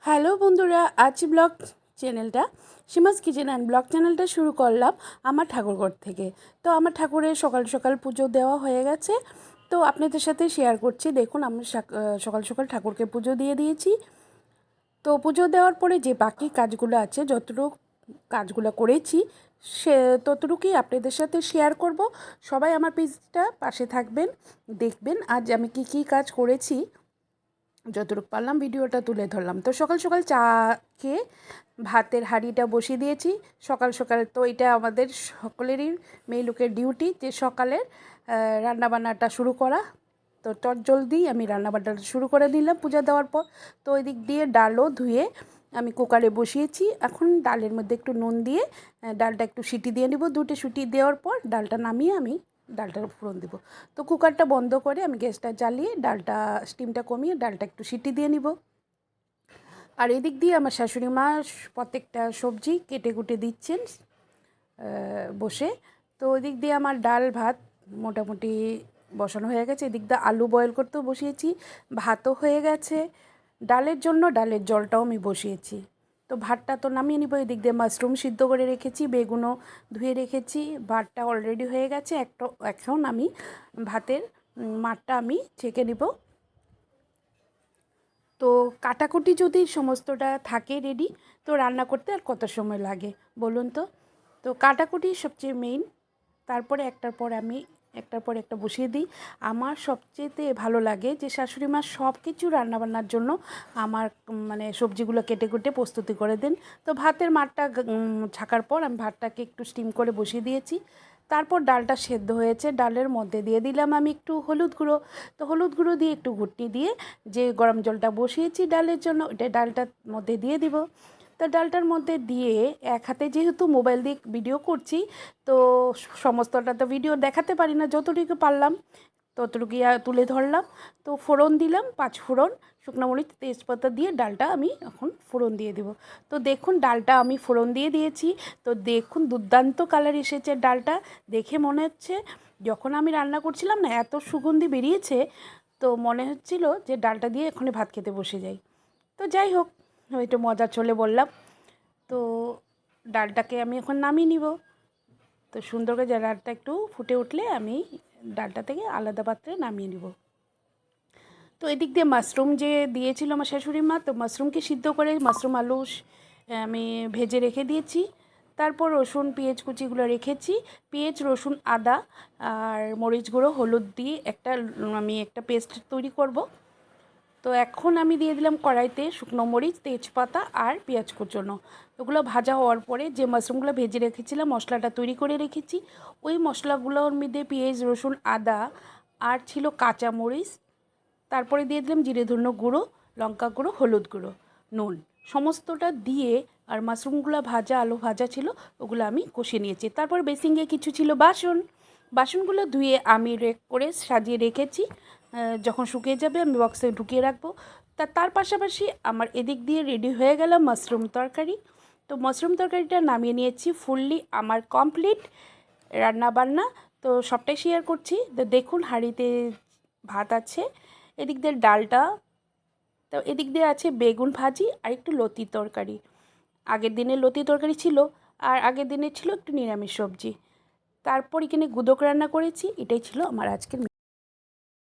Hello বন্ধুরা, আজ blog চ্যানেলটা সীমাস কিচেন অ্যান্ড ব্লগ চ্যানেলটা শুরু করলাম আমার ঠাকুরঘর থেকে। তো আমার ঠাকুরের সকাল সকাল পুজো দেওয়া হয়ে গেছে, তো আপনাদের সাথে শেয়ার করছি। দেখুন, আমরা সকাল সকাল ঠাকুরকে পুজো দিয়ে দিয়েছি। তো পুজো দেওয়ার পরে যে বাকি কাজগুলো আছে, যতটুকু কাজগুলো করেছি সে ততটুকুই আপনাদের সাথে শেয়ার করব। সবাই আমার পেজটা পাশে থাকবেন, দেখবেন আজ আমি কি কি কাজ করেছি। যতটুকু পারলাম ভিডিওটা তুলে ধরলাম। তো সকাল সকাল চা খেয়ে ভাতের হাঁড়িটা বসিয়ে দিয়েছি। সকাল সকাল তো এটা আমাদের সকলেরই মেয়ে লোকের ডিউটি, যে সকালের রান্নাবান্নাটা শুরু করা। তো জলদি আমি রান্নাবান্নাটা শুরু করে দিলাম পূজা দেওয়ার পর। তো ওই দিক দিয়ে ডালও ধুয়ে আমি কুকারে বসিয়েছি। এখন ডালের মধ্যে একটু নুন দিয়ে ডালটা একটু সিটি দিয়ে নেব। দুটো সিটি দেওয়ার পর ডালটা নামিয়ে আমি ডালটার ফোড়ন দেব। তো কুকারটা বন্ধ করে আমি গ্যাসটা জ্বালিয়ে ডালটা স্টিমটা কমিয়ে ডালটা একটু সিটি দিয়ে নিব। আর এদিক দিয়ে আমার শাশুড়ি মা প্রত্যেকটা সবজি কেটে কুটে দিচ্ছেন বসে। তো ওই দিয়ে আমার ডাল ভাত মোটামুটি বসানো হয়ে গেছে। এদিক দিয়ে আলু বয়েল করতেও বসিয়েছি, ভাতও হয়ে গেছে। ডালের জন্য ডালের জলটাও আমি বসিয়েছি। তো ভাতটা তো নামিয়ে নিব। এদিক দিয়ে মাশরুম সিদ্ধ করে রেখেছি, বেগুনও ধুয়ে রেখেছি। ভাতটা অলরেডি হয়ে গেছে। এখন আমি ভাতের মাঠটা আমি ছেঁকে নিব। তো কাটাকুটি যদি সমস্তটা থাকে রেডি, তো রান্না করতে আর কত সময় লাগে বলুন তো। তো কাটাকুটি সবচেয়ে মেইন। তারপরে একটার পর একটা বসিয়ে দিই। আমার সবচেয়েতে ভালো লাগে যে শাশুড়ি মা সব কিছু রান্নাবান্নার জন্য আমার মানে সবজিগুলো কেটে কুটে প্রস্তুতি করে দেন। তো ভাতের মাঠটা ছাকার পর আমি ভাতটাকে একটু স্টিম করে বসিয়ে দিয়েছি। তারপর ডালটা সেদ্ধ হয়েছে, ডালের মধ্যে দিয়ে দিলাম আমি একটু হলুদ গুঁড়ো। তো হলুদ গুঁড়ো দিয়ে একটু ঘুটনি দিয়ে যে গরম জলটা বসিয়েছি ডালের জন্য, ওইটা ডালটার মধ্যে দিয়ে দিব। তো ডালটার মধ্যে দিয়ে এক হাতে যেহেতু মোবাইল দিয়ে ভিডিও করছি, তো সমস্তটা তো ভিডিও দেখাতে পারি না, যতটুকু পারলাম ততটুকু তুলে ধরলাম। তো ফোড়ন দিলাম, 5 ফোড়ন, শুকনো মরিচ, তেজপাতা দিয়ে ডালটা আমি এখন ফোড়ন দিয়ে দেব। তো দেখুন ডালটা আমি ফোড়ন দিয়ে দিয়েছি। তো দেখুন দুর্দান্ত কালার এসেছে ডালটা। দেখে মনে হচ্ছে যখন আমি রান্না করছিলাম না, এত সুগন্ধি বেরিয়েছে, তো মনে হচ্ছিল যে ডালটা দিয়ে এখনই ভাত খেতে বসে যাই। তো যাই হোক, একটু মজার ছলে বললাম। তো ডালটাকে আমি এখন নামিয়ে নিব। তো সুন্দর করে ডালটা একটু ফুটে উঠলে আমি ডালটা থেকে আলাদা পাত্রে নামিয়ে নিব। তো এদিক দিয়ে মাশরুম যে দিয়েছিল আমার শাশুড়ি মা, তো মাশরুমকে সিদ্ধ করে মাশরুম আলু আমি ভেজে রেখে দিয়েছি। তারপর রসুন পেঁয়াজ কুচিগুলো রেখেছি। পেঁয়াজ রসুন আদা আর মরিচ গুঁড়ো হলুদ দিয়ে আমি একটা পেস্ট তৈরি করব। তো এখন আমি দিয়ে দিলাম কড়াইতে শুকনো মরিচ, তেজপাতা আর পেঁয়াজ কুচনো। ওগুলো ভাজা হওয়ার পরে যে মাশরুমগুলো ভেজে রেখেছিলাম, মশলাটা তৈরি করে রেখেছি, ওই মশলাগুলোর মধ্যে পেঁয়াজ রসুন আদা আর ছিল কাঁচা মরিচ, তারপরে দিয়ে দিলাম জিরে ধন্য গুঁড়ো, লঙ্কা গুঁড়ো, হলুদ গুঁড়ো, নুন, সমস্তটা দিয়ে আর মাশরুমগুলো ভাজা আলু ভাজা ছিল ওগুলো আমি কষিয়ে নিয়েছি। তারপর বেসিংয়ে কিছু ছিল বাসনগুলো ধুয়ে আমি রেক করে সাজিয়ে রেখেছি। যখন শুকিয়ে যাবে আমি বক্সে ঢুকিয়ে রাখবো। তার পাশাপাশি আমার এদিক দিয়ে রেডি হয়ে গেল মাশরুম তরকারি। তো মাশরুম তরকারিটা নামিয়ে নিয়েছি, ফুললি আমার কমপ্লিট রান্না বান্না। তো সবটাই শেয়ার করছি। তো দেখুন হাঁড়িতে ভাত আছে, এদিক দিয়ে ডালটা, তো এদিক দিয়ে আছে বেগুন ভাজি আর একটু লতি তরকারি। আগের দিনে লতি তরকারি ছিল, আর আগের দিনে ছিল একটু নিরামিষ সবজি। তারপর এখানে গুদক রান্না করেছি। এটাই ছিল আমার আজকের